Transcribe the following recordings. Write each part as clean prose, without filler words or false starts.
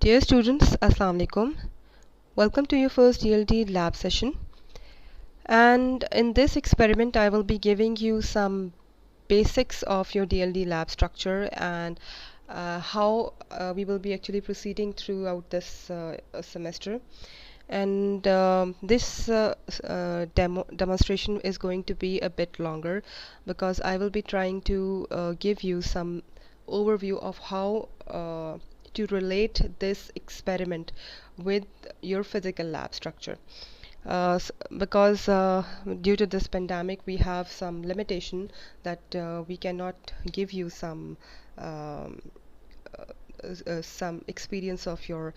Dear students, Assalamu alaikum. Welcome to your first DLD lab session. And in this experiment, I will be giving you some basics of your DLD lab structure and how we will be actually proceeding throughout this semester. And this demonstration is going to be a bit longer because I will be trying to give you some overview of how to relate this experiment with your physical lab structure. Because due to this pandemic, we have some limitation that we cannot give you um, some experience of your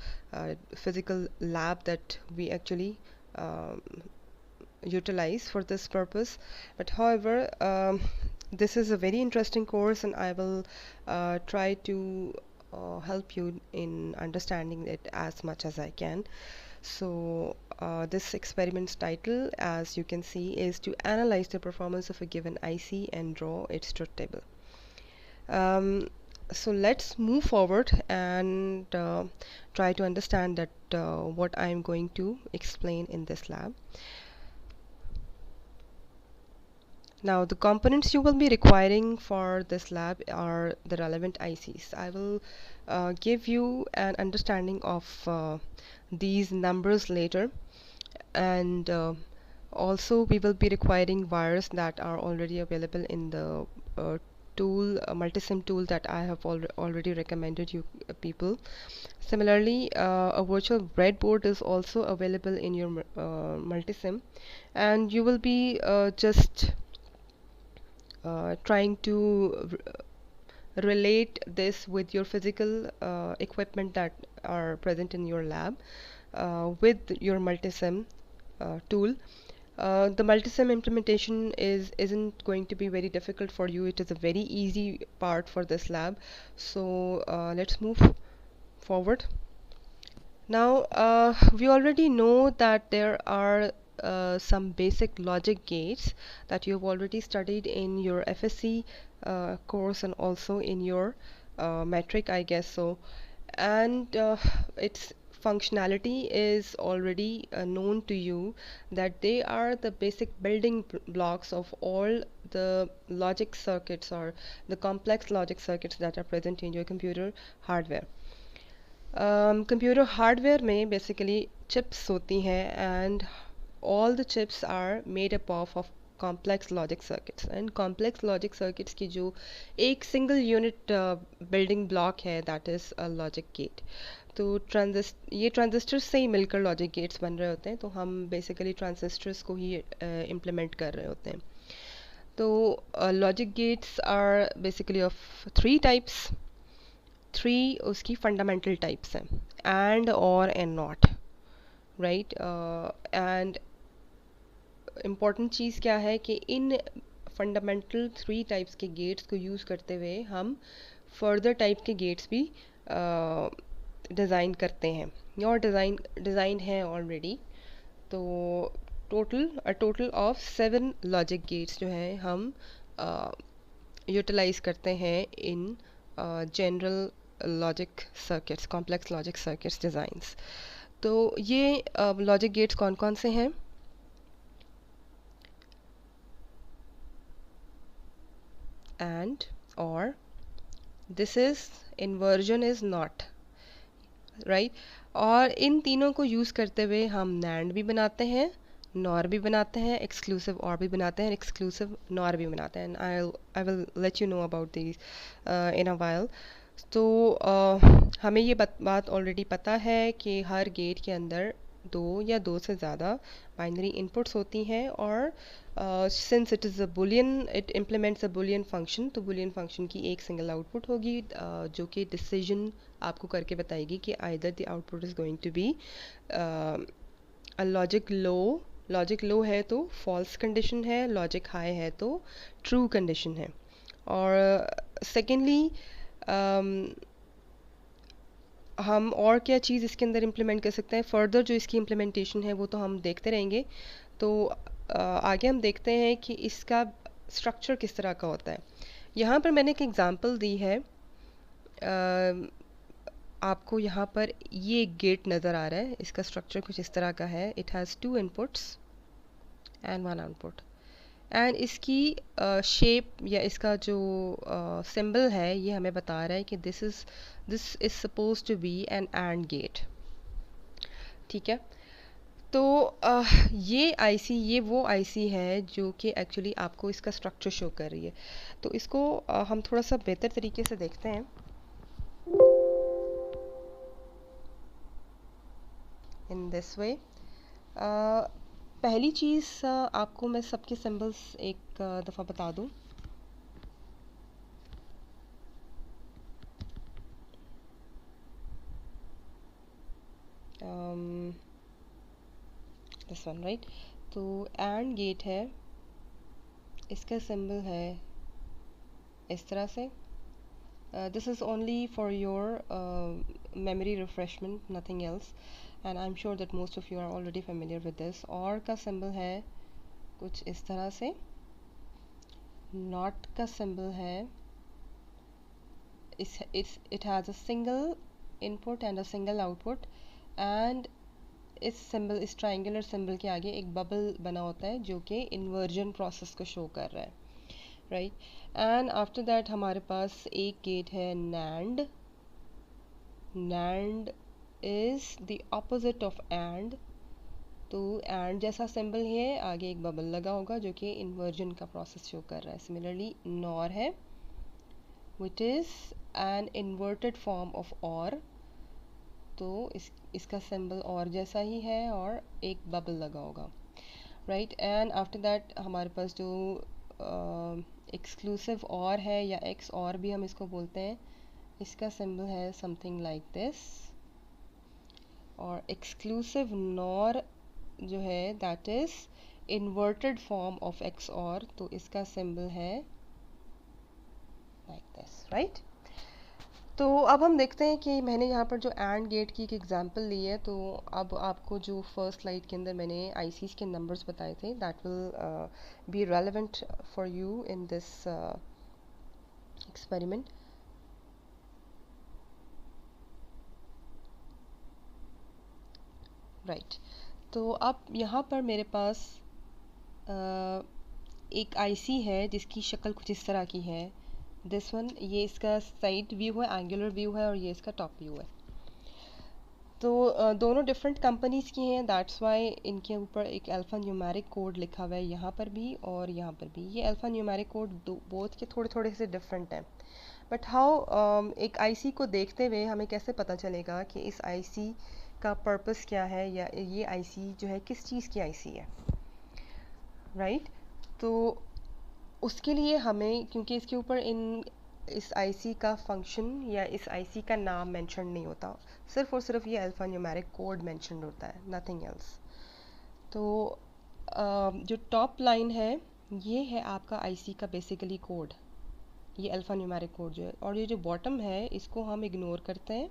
physical lab that we actually um, utilize for this purpose. But however, this is a very interesting course, and I will try to help you in understanding it as much as I can. So this experiment's title, as you can see, is to analyze the performance of a given IC and draw its truth table. So let's move forward and try to understand that what I'm going to explain in this lab. Now, the components you will be requiring for this lab are the relevant ICs. I will give you an understanding of these numbers later, and also we will be requiring wires that are already available in the multisim tool that I have already recommended you people. Similarly, a virtual breadboard is also available in your multisim, and you will be just trying to relate this with your physical equipment that are present in your lab with your multisim tool. The multisim implementation isn't going to be very difficult for you. It is a very easy part for this lab. So let's move forward. Now, we already know that there are some basic logic gates that you've already studied in your FSC course and also in your metric, I guess so. And its functionality is already known to you, that they are the basic building blocks of all the logic circuits or the complex logic circuits that are present in your computer hardware. Computer hardware में basically chips होती हैं, and all the chips are made up of complex logic circuits. And complex logic circuits की जो एक single unit building block है, that is a logic gate. तो ये transistors से ही मिलकर logic gates बन रहे होते हैं, तो हम basically transistors को ही implement कर रहे होते हैं. तो logic gates are basically of three types. Three उसकी फंडामेंटल टाइप्स हैं, and or and not, right. And important चीज़ क्या है कि इन फंडामेंटल थ्री टाइप्स के गेट्स को यूज़ करते हुए हम फर्दर टाइप के गेट्स भी डिज़ाइन करते हैं और डिज़ाइन है ऑलरेडी. तो टोटल ऑफ 7 लॉजिक गेट्स जो हैं हम यूटिलाइज करते हैं in general logic circuits, complex logic circuits designs. तो ये लॉजिक गेट्स कौन कौन से हैं? एंड और this is inversion is not, right. और इन तीनों को यूज़ करते हुए हम नैंड भी बनाते हैं, नॉर भी बनाते हैं, एक्सक्लूसिव और भी बनाते हैं, एक्सक्लूसिव नॉर भी बनाते हैं. I will let you know about this in a while. तो हमें ये बात ऑलरेडी पता है कि हर गेट के अंदर दो या दो से ज़्यादा बाइनरी इनपुट्स होती हैं, और since it is a Boolean, it implements a Boolean function, तो बुलियन फंक्शन की एक सिंगल आउटपुट होगी जो कि डिसीजन आपको करके बताएगी कि either the output is going to be a logic low है तो फॉल्स कंडीशन है, लॉजिक हाई है तो ट्रू कंडीशन है. और सेकेंडली हम और क्या चीज़ इसके अंदर इम्प्लीमेंट कर सकते हैं, फर्दर जो इसकी इम्प्लीमेंटेशन है वो तो हम देखते रहेंगे. तो आगे हम देखते हैं कि इसका स्ट्रक्चर किस तरह का होता है. यहाँ पर मैंने एक एग्ज़ाम्पल दी है. आपको यहाँ पर ये गेट नज़र आ रहा है, इसका स्ट्रक्चर कुछ इस तरह का है. It has 2 inputs and 1 output. And इसकी शेप या इसका जो सिंबल है ये हमें बता रहा है कि this is suppose to be an and gate. ठीक है. तो ये आईसी, ये वो आईसी है जो कि एक्चुअली आपको इसका स्ट्रक्चर शो कर रही है. तो इसको हम थोड़ा सा बेहतर तरीके से देखते हैं. इन दिस वे, पहली चीज़ आपको मैं सबके सिंबल्स एक दफ़ा बता दूं. This one, right. तो एंड गेट है, इसका सिंबल है इस तरह से. This is only for your memory refreshment, nothing else, and I'm sure that most of you are already familiar with this. और का सिंबल है कुछ इस तरह से. नॉट का सिंबल है, it has a single input and a single output, and इस सिंबल, इस ट्राइंगुलर सिंबल के आगे एक बबल बना होता है जो कि इन्वर्जन प्रोसेस को शो कर रहा है, राइट. एंड आफ्टर दैट हमारे पास एक गेट है NAND. NAND is the opposite of AND. तो AND जैसा सिंबल है, आगे एक बबल लगा होगा जो कि इन्वर्जन का प्रोसेस शो कर रहा है. सिमिलरली NOR है, which is an inverted form of OR. तो इसका सिंबल OR जैसा ही है और एक बबल लगा होगा, राइट. एंड आफ्टर दैट हमारे पास जो एक्सक्लूसिव OR है या XOR भी हम इसको बोलते हैं, इसका सिंबल है समथिंग लाइक दिस. और एक्सक्लूसिव NOR जो है that is inverted form of XOR. तो इसका सिंबल है लाइक दिस, राइट. तो अब हम देखते हैं कि मैंने यहाँ पर जो एंड गेट की एक एग्जांपल ली है. तो अब आपको जो फर्स्ट स्लाइड के अंदर मैंने आईसीज के नंबर्स बताए थे, that will be relevant for you in this experiment. Right. तो अब यहाँ पर मेरे पास एक आईसी है जिसकी शक्ल कुछ इस तरह की है. दिस वन, ये इसका साइड व्यू है, एंगुलर व्यू है, और ये इसका टॉप व्यू है. तो दोनों डिफरेंट कंपनीज़ की हैं, दैट्स वाई इनके ऊपर एक अल्फ़ा न्यूमेरिक कोड लिखा हुआ है यहाँ पर भी और यहाँ पर भी. ये अल्फ़ा न्यूमेरिक कोड बोथ के थोड़े थोड़े से डिफरेंट हैं. बट हाउ एक आईसी को देखते हुए हमें कैसे पता चलेगा कि इस आईसी का पर्पस क्या है, या ये आईसी जो है किस चीज़ की आईसी है, राइट. तो उसके लिए हमें, क्योंकि इसके ऊपर इस आईसी का फंक्शन या इस आईसी का नाम मेंशन नहीं होता, सिर्फ और सिर्फ ये अल्फ़ा न्यूमेरिक कोड मेंशन होता है, नथिंग एल्स. तो जो टॉप लाइन है ये है आपका आईसी का बेसिकली कोड, ये अल्फ़ा न्यूमेरिक कोड जो है. और ये जो बॉटम है इसको हम इग्नोर करते हैं,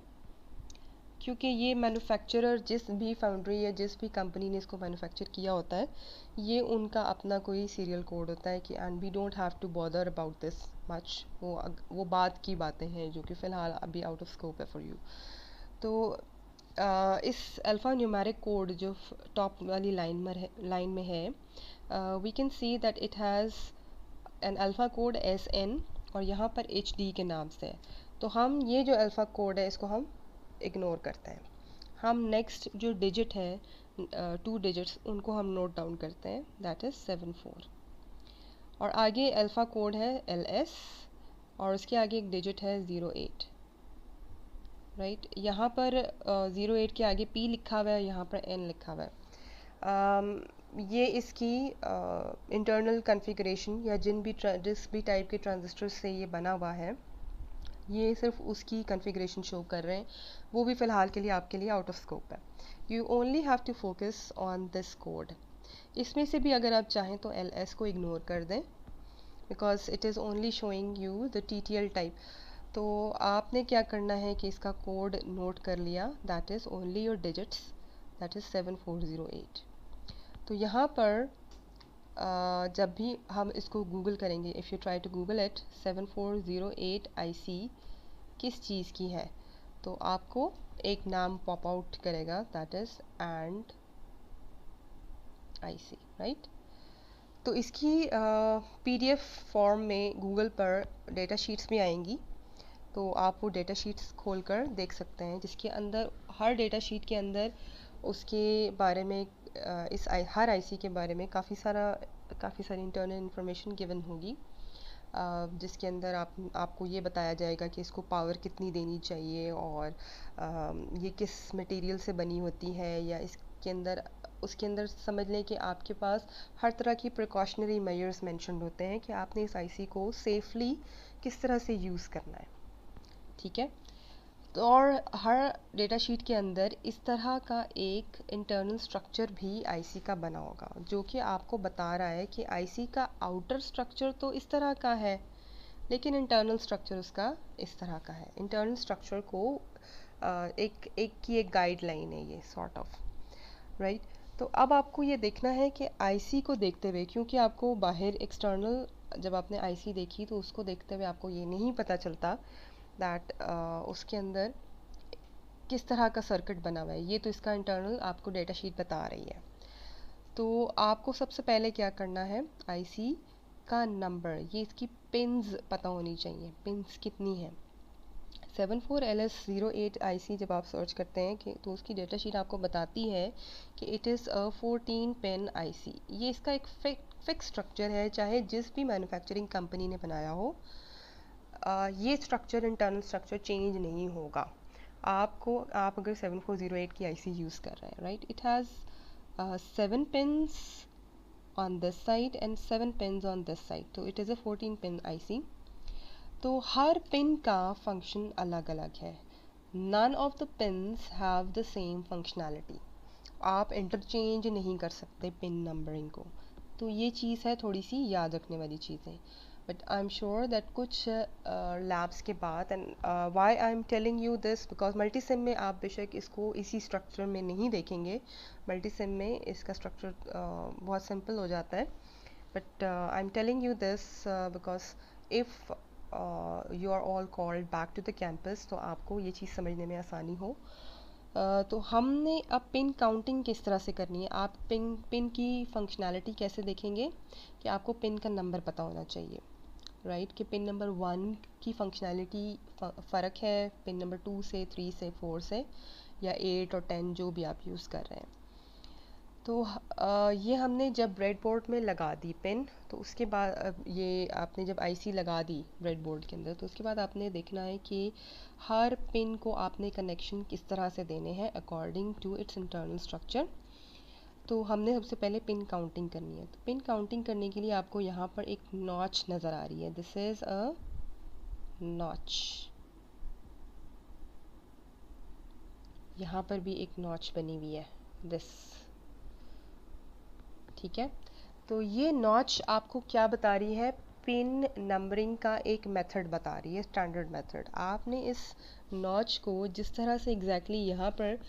क्योंकि ये मैन्युफैक्चरर, जिस भी फाउंड्री या जिस भी कंपनी ने इसको मैन्युफैक्चर किया होता है, ये उनका अपना कोई सीरियल कोड होता है कि and we don't have to bother about this much. वो बात की बातें हैं जो कि फ़िलहाल अभी आउट ऑफ स्कोप है फॉर यू. तो इस अल्फ़ा न्यूमेरिक कोड जो टॉप वाली लाइन में है, we can see that it has an alpha code SN और यहाँ पर HD के नाम से. तो हम ये जो अल्फ़ा कोड है इसको हम इग्नोर करते हैं. हम नेक्स्ट जो डिजिट है, 2 डिजिट्स, उनको हम नोट डाउन करते हैं, दैट इज़ 74. और आगे अल्फ़ा कोड है LS और उसके आगे एक डिजिट है 08, राइट. यहाँ पर 08 के आगे P लिखा हुआ है, यहाँ पर N लिखा हुआ है. ये इसकी इंटरनल कॉन्फ़िगरेशन या जिस भी टाइप के ट्रांजिस्टर से ये बना हुआ है, ये सिर्फ उसकी कॉन्फ़िगरेशन शो कर रहे हैं. वो भी फ़िलहाल के लिए आपके लिए आउट ऑफ स्कोप है. You only have to focus on this code. इसमें से भी अगर आप चाहें तो LS को इग्नोर कर दें, because it is only showing you the TTL type. तो आपने क्या करना है कि इसका कोड नोट कर लिया, that is only your digits, that is 7408. तो यहाँ पर जब भी हम इसको गूगल करेंगे, if you try to Google it, 7408 IC किस चीज़ की है, तो आपको एक नाम पॉप आउट करेगा, that is and IC, right. तो इसकी पीडीएफ फॉर्म में गूगल पर डेटा शीट्स भी आएंगी, तो आप वो डेटा शीट्स खोलकर देख सकते हैं, जिसके अंदर हर डेटा शीट के अंदर उसके बारे में हर आईसी के बारे में काफ़ी सारी इंटरनल इन्फॉर्मेशन गिवन होगी, जिसके अंदर आपको ये बताया जाएगा कि इसको पावर कितनी देनी चाहिए और ये किस मटेरियल से बनी होती है, या इसके अंदर उसके अंदर समझ लें कि आपके पास हर तरह की प्रिकॉशनरी मेजर्स मेंशन्ड होते हैं कि आपने इस आईसी को सेफली किस तरह से यूज़ करना है, ठीक है। तो और हर डेटा शीट के अंदर इस तरह का एक इंटरनल स्ट्रक्चर भी आईसी का बना होगा, जो कि आपको बता रहा है कि आईसी का आउटर स्ट्रक्चर तो इस तरह का है, लेकिन इंटरनल स्ट्रक्चर उसका इस तरह का है। इंटरनल स्ट्रक्चर को एक गाइडलाइन है ये, सॉर्ट ऑफ, राइट। तो अब आपको ये देखना है कि आईसी को देखते हुए, क्योंकि आपको बाहर एक्सटर्नल जब आपने आईसी देखी तो उसको देखते हुए आपको ये नहीं पता चलता दैट उसके अंदर किस तरह का सर्किट बना हुआ है, ये तो इसका इंटरनल आपको डेटा शीट बता रही है। तो आपको सबसे पहले क्या करना है, आईसी का नंबर, ये इसकी पिन्स पता होनी चाहिए, पिन्स कितनी है। 74LS08 आईसी जब आप सर्च करते हैं कि तो उसकी डेटा शीट आपको बताती है कि it is a 14 pin IC. ये इसका एक फिक्स स्ट्रक्चर है, चाहे जिस भी मैन्युफैक्चरिंग कंपनी ने बनाया हो, ये स्ट्रक्चर इंटरनल स्ट्रक्चर चेंज नहीं होगा। आप अगर 7408 की आईसी यूज़ कर रहे हैं, right, it has 7 pins on this side and 7 pins on this side, तो it is a 14 pin IC. तो हर पिन का फंक्शन अलग अलग है। None of the pins have the same functionality. आप इंटरचेंज नहीं कर सकते पिन नंबरिंग को, तो ये चीज़ है थोड़ी सी याद रखने वाली चीज़ें। But I am sure that कुछ लैब्स के बाद, and why I am telling you this because Multisim में आप बेशक इसको इसी स्ट्रक्चर में नहीं देखेंगे, मल्टीसिम में इसका स्ट्रक्चर बहुत सिंपल हो जाता है। But I am telling you this because if you are all called back to the campus, तो आपको ये चीज़ समझने में आसानी हो। तो हमने अब पिन काउंटिंग किस तरह से करनी है, आप पिन की फंक्शनैलिटी कैसे देखेंगे कि आपको पिन का नंबर पता होना चाहिए, राइट, कि पिन नंबर 1 की फंक्शनैलिटी फ़र्क है पिन नंबर 2 से, 3 से, 4 से, या 8 और 10 जो भी आप यूज़ कर रहे हैं। तो ये हमने जब ब्रेडबोर्ड में लगा दी पिन, तो उसके बाद ये आपने जब आईसी लगा दी ब्रेडबोर्ड के अंदर, तो उसके बाद आपने देखना है कि हर पिन को आपने कनेक्शन किस तरह से देने हैं according to its internal structure. तो हमने सबसे पहले पिन काउंटिंग करनी है। तो पिन काउंटिंग करने के लिए आपको यहाँ पर एक नॉच नज़र आ रही है, दिस इज़ अ नॉच, यहाँ पर भी एक नॉच बनी हुई है, दिस, ठीक है। तो ये नॉच आपको क्या बता रही है, पिन नंबरिंग का एक मेथड बता रही है, स्टैंडर्ड मेथड। आपने इस नॉच को जिस तरह से एग्जैक्टली यहाँ पर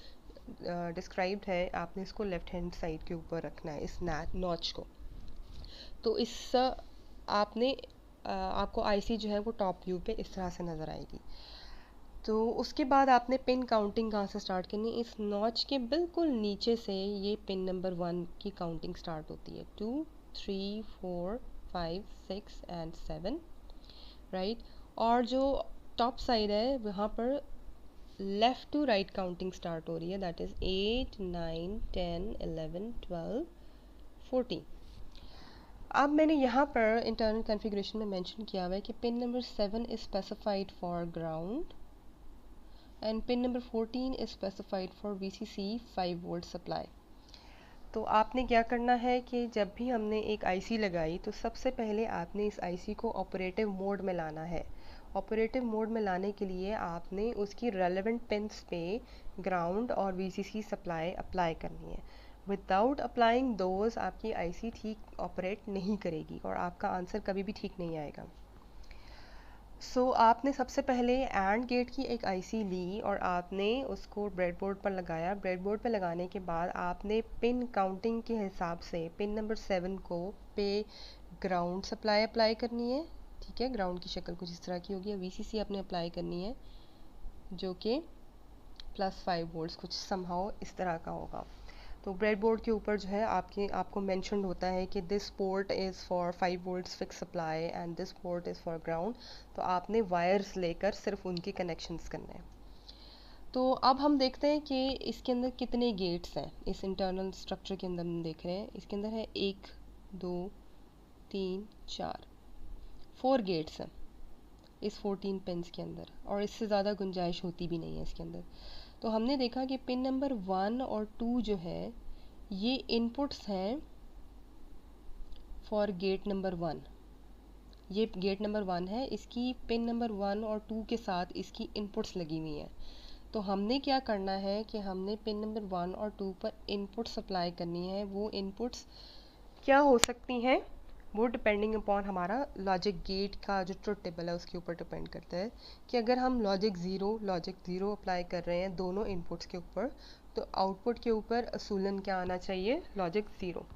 डिस्क्राइब्ड है, आपने इसको लेफ्ट हैंड साइड के ऊपर रखना है, इस नॉच को। तो इस आपने आपको आईसी जो है वो टॉप व्यू पे इस तरह से नज़र आएगी। तो उसके बाद आपने पिन काउंटिंग कहाँ से स्टार्ट करनी है, इस नॉच के बिल्कुल नीचे से ये पिन नंबर 1 की काउंटिंग स्टार्ट होती है, 2 3 4 5 6 एंड 7, राइट। और जो टॉप साइड है वहाँ पर left to right counting start हो रही है, दैट इज़ 8 9 10 11 12 14। अब मैंने यहाँ पर इंटरनल कॉन्फ़िगरेशन में मेंशन किया हुआ है कि pin number 7 is specified for ground and pin number 14 is specified for VCC 5 volt supply। तो आपने क्या करना है कि जब भी हमने एक आईसी लगाई तो सबसे पहले आपने इस आईसी को ऑपरेटिव मोड में लाना है। ऑपरेटिव मोड में लाने के लिए आपने उसकी रेलेवेंट पिन्स पे ग्राउंड और VCC सप्लाई अप्लाई करनी है। विदाउट अप्लाइंग दोज आपकी आईसी ठीक ऑपरेट नहीं करेगी और आपका आंसर कभी भी ठीक नहीं आएगा। आपने सबसे पहले एंड गेट की एक आईसी ली और आपने उसको ब्रेडबोर्ड पर लगाया। ब्रेडबोर्ड पर लगाने के बाद आपने पिन काउंटिंग के हिसाब से पिन नंबर 7 को पे ग्राउंड सप्लाई अप्लाई करनी है, ठीक है। ग्राउंड की शक्ल कुछ इस तरह की होगी। वीसीसी आपने अप्लाई करनी है जो कि प्लस 5 वोल्ट्स, कुछ समहाउ इस तरह का होगा। तो ब्रेडबोर्ड के ऊपर जो है आपको मेंशन्ड होता है कि this port is for 5 volts fix supply and this port is for ground. तो आपने वायर्स लेकर सिर्फ उनके कनेक्शंस करने हैं। तो अब हम देखते हैं कि इसके अंदर कितने गेट्स हैं। इस इंटरनल स्ट्रक्चर के अंदर हम देख रहे हैं, इसके अंदर है 1 2 3 4 4 गेट्स हैं इस 14 पिन्स के अंदर, और इससे ज़्यादा गुंजाइश होती भी नहीं है इसके अंदर। तो हमने देखा कि पिन नंबर 1 और 2 जो है ये इनपुट्स हैं फॉर गेट नंबर 1। ये गेट नंबर 1 है, इसकी पिन नंबर 1 और 2 के साथ इसकी इनपुट्स लगी हुई हैं। तो हमने क्या करना है कि हमने पिन नंबर 1 और 2 पर इनपुट सप्लाई करनी है। वो इनपुट्स क्या हो सकती हैं, वो डिपेंडिंग अपॉन हमारा लॉजिक गेट का जो ट्रुथ टेबल है उसके ऊपर डिपेंड करता है कि अगर हम लॉजिक ज़ीरो अप्लाई कर रहे हैं दोनों इनपुट्स के ऊपर, तो आउटपुट के ऊपर असूलन क्या आना चाहिए, लॉजिक ज़ीरो,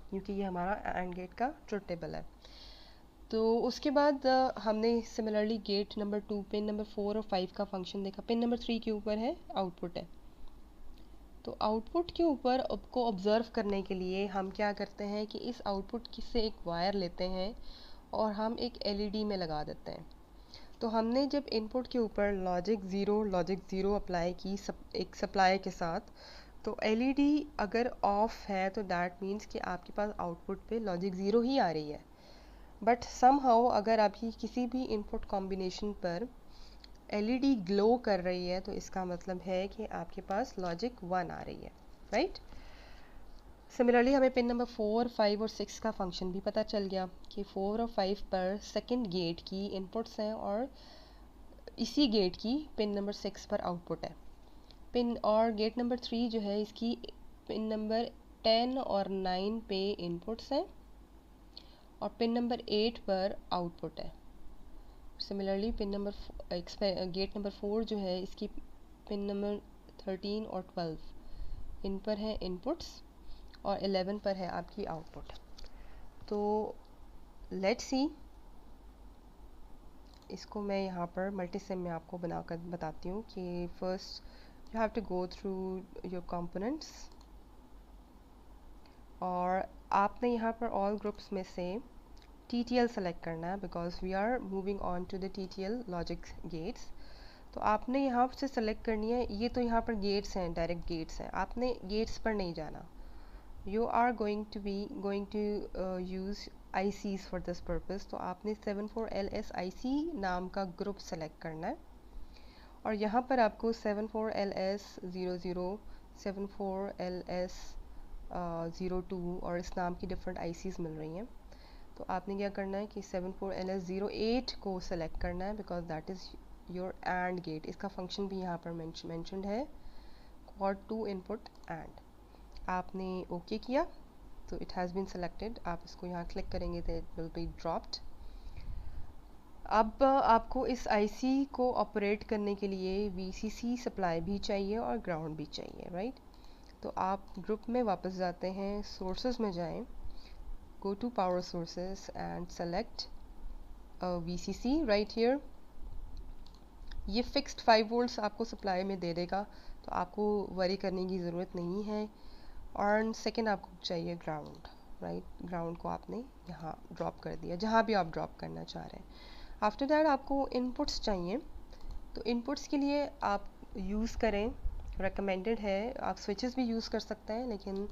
क्योंकि ये हमारा एंड गेट का ट्रुथ टेबल है। तो उसके बाद हमने similarly gate number 2, pin number 4 और 5 का फंक्शन देखा। पिन नंबर 3 के ऊपर है आउटपुट है। तो आउटपुट के ऊपर आपको ऑब्ज़र्व करने के लिए हम क्या करते हैं कि इस आउटपुट से एक वायर लेते हैं और हम एक एलईडी में लगा देते हैं। तो हमने जब इनपुट के ऊपर लॉजिक ज़ीरो अप्लाई की एक सप्लाई के साथ, तो एलईडी अगर ऑफ है तो दैट मीन्स कि आपके पास आउटपुट पे लॉजिक ज़ीरो ही आ रही है। बट समहाउ अगर आपकी किसी भी इनपुट कॉम्बिनेशन पर एलईडी ग्लो कर रही है, तो इसका मतलब है कि आपके पास लॉजिक 1 आ रही है, राइट। सिमिलरली हमें पिन नंबर 4, 5 और 6 का फंक्शन भी पता चल गया कि 4 और 5 पर सेकंड गेट की इनपुट्स हैं और इसी गेट की पिन नंबर 6 पर आउटपुट है। पिन और गेट नंबर 3 जो है इसकी पिन नंबर 10 और 9 पे इनपुट्स हैं और पिन नंबर 8 पर आउटपुट है। सिमिलरली गेट नंबर 4 जो है इसकी पिन नंबर 13 और 12 इन पर है इनपुट्स और 11 पर है आपकी आउटपुट। तो लेट्स सी, इसको मैं यहाँ पर मल्टीसिम में आपको बनाकर बताती हूँ कि first you have to go through your components, और आपने यहाँ पर ऑल ग्रुप्स में से TTL सेलेक्ट करना है because we are moving on to the TTL logic gates. तो आपने यहाँ से सेलेक्ट करनी है, ये तो यहाँ पर गेट्स हैं, डायरेक्ट गेट्स हैं, आपने गेट्स पर नहीं जाना। You are going to use ICs for this purpose. तो आपने 74LS IC नाम का ग्रुप सेलेक्ट करना है और यहाँ पर आपको 74LS 00, 74LS 02 और इस नाम की डिफरेंट ICs मिल रही हैं। तो आपने क्या करना है कि 74LS08 को सेलेक्ट करना है because that is your and gate. इसका फंक्शन भी यहाँ पर मेंशन्ड है, क्वाड टू इनपुट एंड। आपने ओके किया तो इट हैज़ बीन सेलेक्टेड। आप इसको यहाँ क्लिक करेंगे तो इट विल बी ड्रॉप्ड। अब आपको इस IC को ऑपरेट करने के लिए VCC सप्लाई भी चाहिए और ग्राउंड भी चाहिए, राइट। तो आप ग्रुप में वापस जाते हैं, सोर्सेज में जाएं, go to power sources and select VCC right here। ये फिक्स्ड 5 वोल्ट्स आपको सप्लाई में दे देगा, तो आपको वरी करने की ज़रूरत नहीं है। और सेकंड आपको चाहिए ग्राउंड, राइट। ग्राउंड को आपने यहाँ ड्रॉप कर दिया, जहाँ भी आप ड्रॉप करना चाह रहे हैं। आफ्टर दैट आपको इनपुट्स चाहिए, तो इनपुट्स के लिए आप यूज़ करें, रिकमेंडेड है, आप स्विचेस भी यूज़ कर सकते हैं, लेकिन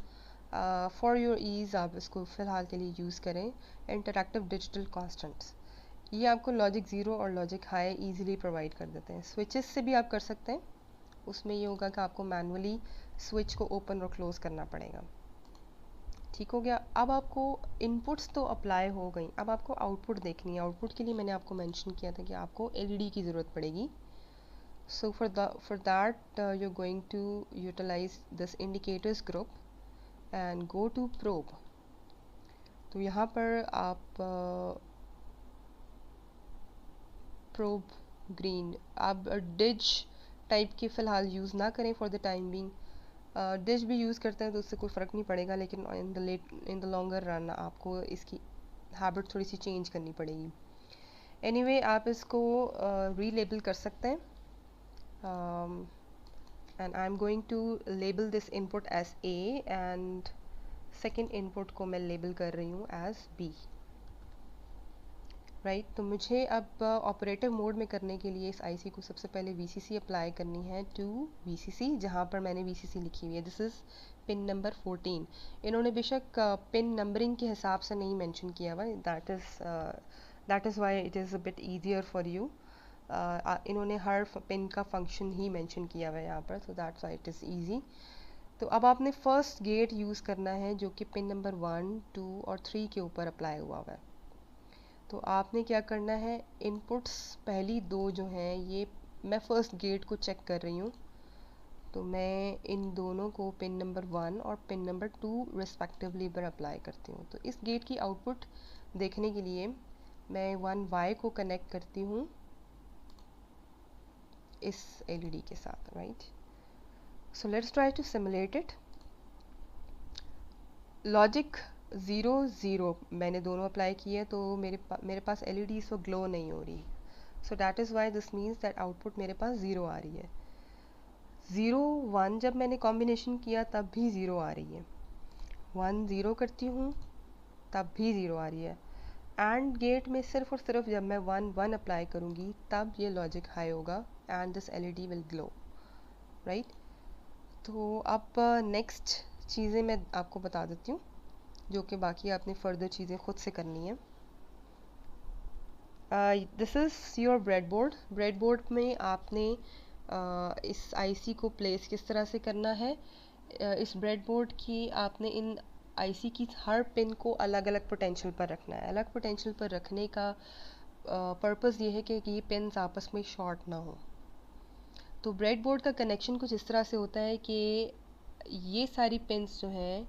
फॉर योर ईज़ आप इसको फ़िलहाल के लिए यूज़ करें इंटरैक्टिव डिजिटल कॉन्स्टेंट्स। ये आपको लॉजिक ज़ीरो और लॉजिक हाई इजीली प्रोवाइड कर देते हैं। स्विचेस से भी आप कर सकते हैं, उसमें ये होगा कि आपको मैनुअली स्विच को ओपन और क्लोज़ करना पड़ेगा। ठीक हो गया। अब आपको इनपुट्स तो अप्लाई हो गई, अब आपको आउटपुट देखनी है। आउटपुट के लिए मैंने आपको मेंशन किया था कि आपको LED की ज़रूरत पड़ेगी। So for that you are going to utilise this indicators group and go to probe. तो यहाँ पर आप प्रोब ग्रीन, आप डिज टाइप की फ़िलहाल यूज़ ना करें फॉर द टाइम बिंग। डिज भी यूज़ करते हैं तो उससे कोई फ़र्क नहीं पड़ेगा, लेकिन इन द लॉन्गर रन आपको इसकी हैबिट थोड़ी सी चेंज करनी पड़ेगी। एनीवे आप इसको रीलेबल कर सकते हैं। and I'm going to label this input as A and second input को मैं label कर रही हूँ as B, राइट तो मुझे अब ऑपरेटर मोड में करने के लिए इस आईसी को सबसे पहले VCC अप्लाई करनी है टू VCC, जहाँ पर मैंने VCC लिखी हुई है। This is pin number 14। इन्होंने बेशक पिन नंबरिंग के हिसाब से नहीं मेंशन किया हुआ, that is why it is a bit easier for you. इन्होंने हर पिन का फंक्शन ही मेंशन किया हुआ है यहाँ पर, so that's why it is easy. तो अब आपने फर्स्ट गेट यूज़ करना है जो कि पिन नंबर 1, 2 और 3 के ऊपर अप्लाई हुआ हुआ है। तो आपने क्या करना है, इनपुट्स पहली दो जो हैं ये मैं फर्स्ट गेट को चेक कर रही हूँ, तो मैं इन दोनों को पिन नंबर 1 और पिन नंबर 2 रिस्पेक्टिवली पर अप्लाई करती हूँ। तो इस गेट की आउटपुट देखने के लिए मैं 1Y को कनेक्ट करती हूँ इस LED के साथ, right. So let's try to simulate it. Logic 0 0 मैंने दोनों अप्लाई किए, तो मेरे पास LED इस वक्त ग्लो नहीं हो रही, so that is why this means that output मेरे पास 0 आ रही है। 0 1 जब मैंने कॉम्बिनेशन किया तब भी 0 आ रही है, 1 0 करती हूँ तब भी 0 आ रही है। एंड गेट में सिर्फ और सिर्फ जब मैं 1 1 अप्लाई करूँगी तब ये लॉजिक हाई होगा and this LED will glow, right. तो अब नेक्स्ट चीज़ें मैं आपको बता देती हूँ, जो कि बाकी आपने फर्दर चीज़ें खुद से करनी है। This is your breadboard. Breadboard में आपने इस आईसी को प्लेस किस तरह से करना है। इस ब्रेडबोर्ड की आपने इन आईसी की हर पिन को अलग अलग पोटेंशियल पर रखना है। अलग पोटेंशियल पर रखने का पर्पज़ ये है कि ये पिन्स आपस में शॉर्ट ना हो। तो ब्रेडबोर्ड का कनेक्शन कुछ इस तरह से होता है कि ये सारी पिन्स जो हैं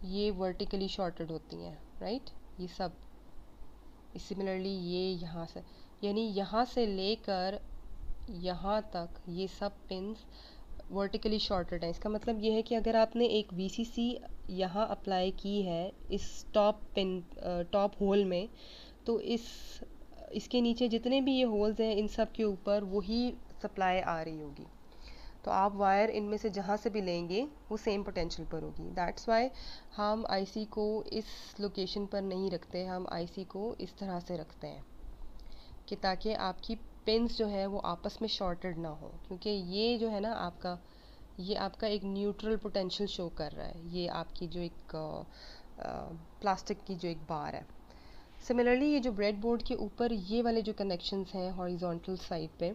ये वर्टिकली शॉर्टेड होती हैं, राइट। ये सब सिमिलरली ये यहाँ से, यानी यहाँ से लेकर यहाँ तक ये सब पिन्स वर्टिकली शॉर्टेड हैं। इसका मतलब ये है कि अगर आपने एक VCC यहाँ अप्लाई की है इस टॉप होल में, तो इसके नीचे जितने भी ये होल्स हैं इन सब के ऊपर वही सप्लाई आ रही होगी। तो आप वायर इनमें से जहाँ से भी लेंगे वो सेम पोटेंशियल पर होगी। दैट्स वाई हम आईसी को इस लोकेशन पर नहीं रखते, हम आईसी को इस तरह से रखते हैं कि ताकि आपकी पिन्स जो है वो आपस में शॉर्टेड ना हो, क्योंकि ये जो है ना ये आपका एक न्यूट्रल पोटेंशियल शो कर रहा है, ये आपकी जो एक प्लास्टिक की जो एक बार है। सिमिलरली ये जो ब्रेडबोर्ड के ऊपर ये वाले जो कनेक्शंस हैं हॉरिजॉन्टल साइड पे,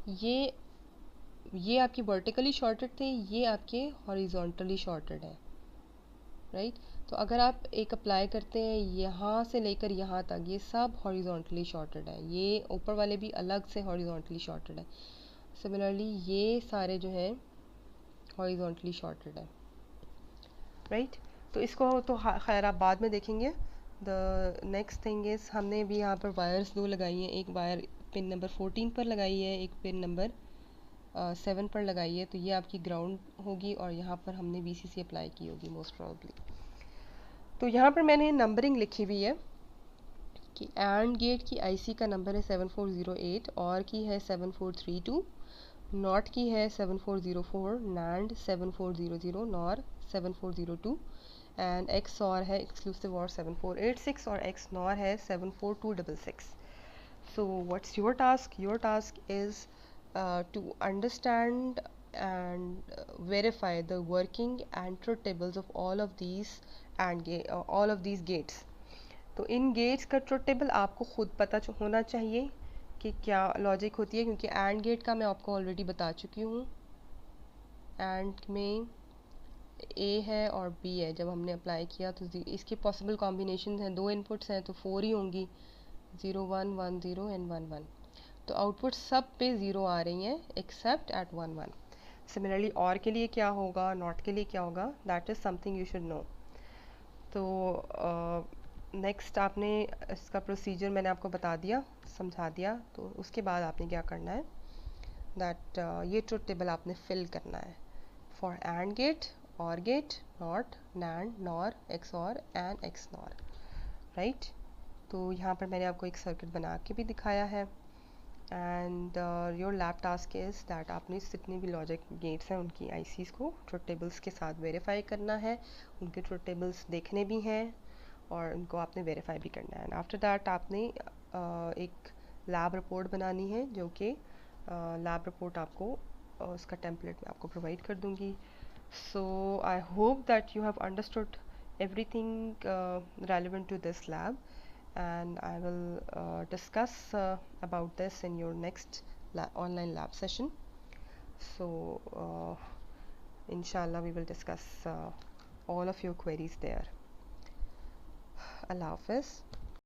ये आपकी वर्टिकली शॉर्टेड थे, ये आपके हॉरिजॉन्टली शॉर्टेड है, राइट। तो अगर आप एक अप्लाई करते हैं यहाँ से लेकर यहाँ तक, ये सब हॉरिजॉन्टली शॉर्टेड है, ये ऊपर वाले भी अलग से हॉरिजॉन्टली शॉर्टेड है। सिमिलरली ये सारे जो है हॉरिजॉन्टली शॉर्टेड है, राइट। तो इसको तो खैर आप बाद में देखेंगे। द नेक्स्ट थिंग इज़ हमने भी यहाँ पर वायर्स दो लगाई हैं, एक वायर पिन नंबर 14 पर लगाई है, एक पिन नंबर 7 पर लगाई है। तो ये आपकी ग्राउंड होगी और यहाँ पर हमने VCC अप्लाई की होगी मोस्ट प्रॉब्ली। तो यहाँ पर मैंने नंबरिंग लिखी हुई है कि एंड गेट की आईसी का नंबर है 7408, और की है 7432, नॉट की है 7404, नैंड 7400, नॉर 7402 एंड एक्स और है एक्सक्लूसिव और 7486 और एक्स नॉर है 74266। So what's your task? Your task is to understand and verify the working and truth tables of all of these gates. तो इन गेट्स का ट्रुथ टेबल आपको खुद पता होना चाहिए कि क्या लॉजिक होती है, क्योंकि एंड गेट का मैं आपको ऑलरेडी बता चुकी हूँ। एंड में A है और B है, जब हमने अप्लाई किया तो इसके पॉसिबल कॉम्बिनेशन हैं, दो इनपुट्स हैं तो 4 ही होंगी, 0 1 1 0 एंड 1 1। तो आउटपुट सब पे 0 आ रही हैं एक्सेप्ट एट 1 1। सिमिलरली और के लिए क्या होगा, नॉट के लिए क्या होगा, that is something you should know. तो नेक्स्ट आपने इसका प्रोसीजर मैंने आपको बता दिया, समझा दिया। तो उसके बाद आपने क्या करना है, दैट ये ट्रुथ टेबल आपने फिल करना है for and gate, or gate, not, nand, nor, xor and xnor, right. तो यहाँ पर मैंने आपको एक सर्किट बना के भी दिखाया है। And your lab task is that आपने जितनी भी लॉजिक गेट्स हैं उनकी आईसीज़ को ट्रुथ टेबल्स के साथ वेरीफाई करना है, उनके ट्रुथ टेबल्स देखने भी हैं और उनको आपने वेरीफाई भी करना है। एंड आफ्टर दैट आपने एक लैब रिपोर्ट बनानी है, जो कि लैब रिपोर्ट आपको उसका टेम्पलेट मैं आपको प्रोवाइड कर दूँगी। So I hope that you have understood everything relevant to this lab, and I will discuss about this in your next online lab session. So inshallah we will discuss all of your queries there. Allah Hafiz.